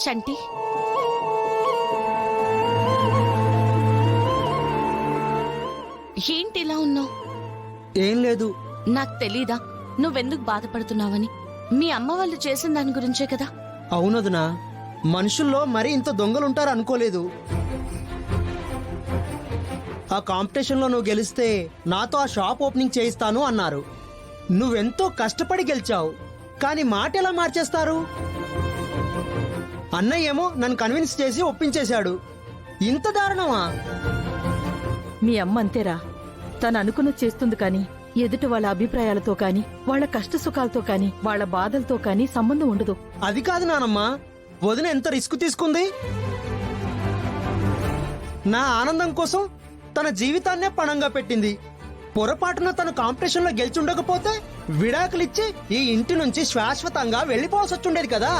చంటి, ఏంటి ఇలా ఉన్నావు? ఏం లేదు. నాకు తెలీదా నువ్వెందుకు బాధపడుతున్నావని? మీ అమ్మ వాళ్ళు చేసిన దాని గురించే కదా. అవునదునా, మనుషుల్లో మరీ ఇంత దొంగలుంటారు అనుకోలేదు. ఆ కాంపిటీషన్లో నువ్వు గెలిస్తే నాతో ఆ షాప్ ఓపెనింగ్ చేయిస్తాను అన్నారు. నువ్వెంతో కష్టపడి గెలిచావు, కానీ మాట ఎలా మార్చేస్తారు? అన్నయ్య ఏమో నన్ను కన్విన్స్ చేసి ఒప్పించేశాడు. ఇంత దారుణమా? మీ అమ్మ అంతేరా, తను అనుకున్నది చేస్తుంది కాని ఎదుటి వాళ్ళ అభిప్రాయాలతో కాని, వాళ్ళ కష్ట సుఖాలతో కాని, వాళ్ళ బాధలతో కాని సంబంధం ఉండదు. అది కాదు నానమ్మా, వదిన ఎంత రిస్క్ తీసుకుంది. నా ఆనందం కోసం తన జీవితాన్నే పణంగా పెట్టింది. పొరపాటున తన కాంపిటీషన్లో గెలిచుండకపోతే విడాకులిచ్చి ఈ ఇంటి నుంచి శాశ్వతంగా వెళ్లిపోవాల్సి వచ్చుండేది కదా.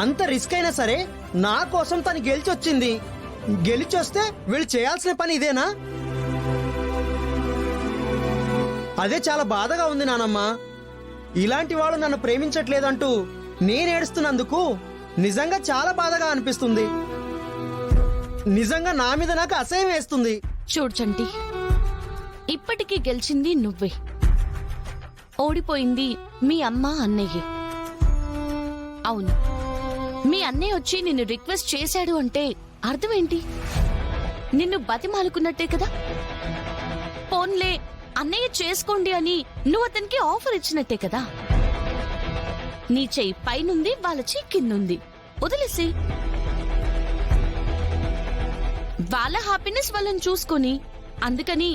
అంత రిస్క్ అయినా సరే నా కోసం తను గెలిచొచ్చింది. గెలిచొస్తే వీళ్ళు చేయాల్సిన పని ఇదేనా? అదే చాలా బాధగా ఉంది నానమ్మ. ఇలాంటి వాళ్ళు నన్ను ప్రేమించట్లేదంటూ నేనేడుస్తున్నందుకు నిజంగా చాలా బాధగా అనిపిస్తుంది. నిజంగా నా మీద నాకు అసహ్యం వేస్తుంది. చూడు చంటి, ఇప్పటికీ గెలిచింది నువ్వే, ఓడిపోయింది మీ అమ్మ అన్నయ్యే. అవును, మీ అన్నయ్య వచ్చి నిన్ను రిక్వెస్ట్ చేశాడు అంటే అర్థమేంటి? నిన్ను బతిమాలుకున్నట్టే కదా. పోన్లే, అన్నయ్య చేసుకోండి అని నువ్వు అతనికి ఆఫర్ ఇచ్చినట్టే కదా. నీ చెయ్యి పైనుంది, వాళ్ళ చెయ్యి కిందుంది, వదిలేసి వాళ్ళ హ్యాపీనెస్ వాళ్ళని చూసుకొని. అందుకని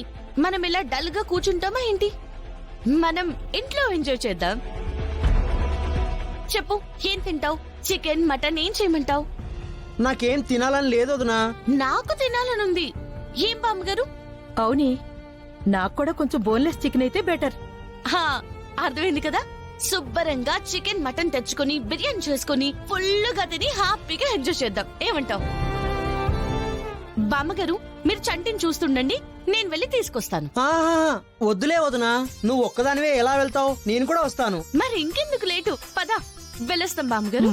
మనం ఇలా డల్ గా కూర్చుంటామా ఏంటి? మనం ఇంట్లో ఎంజాయ్ చేద్దాం. చెప్పు, ఏం తింటావు? చికెన్, మటన్ ఏం చేయమంటావు? నాకేం తినాలని లేదు వదినా. నాకు తినాలనుంది. ఏం బామ్మగారు? అవునీ, నాకు కూడా కొంచెం బోన్లెస్ చికెన్ అయితే బెటర్. అర్థమైంది కదా. శుభ్రంగా చికెన్, మటన్ తెచ్చుకొని బిర్యానీ చేసుకుని ఫుల్గా తిని హ్యాపీగా ఎంజాయ్ చేద్దాం. ఏమంటావు? బామ్మగారు, మీరు చంటిని చూస్తుండండి, నేను వెళ్ళి తీసుకొస్తాను. వద్దులే వదినా, నువ్వు ఒక్కదానివే ఎలా వెళ్తావు? నేను కూడా వస్తాను. మరి ఇంకెందుకు లేటు, పద వెళ్ళొస్తాం బామ్మగారు.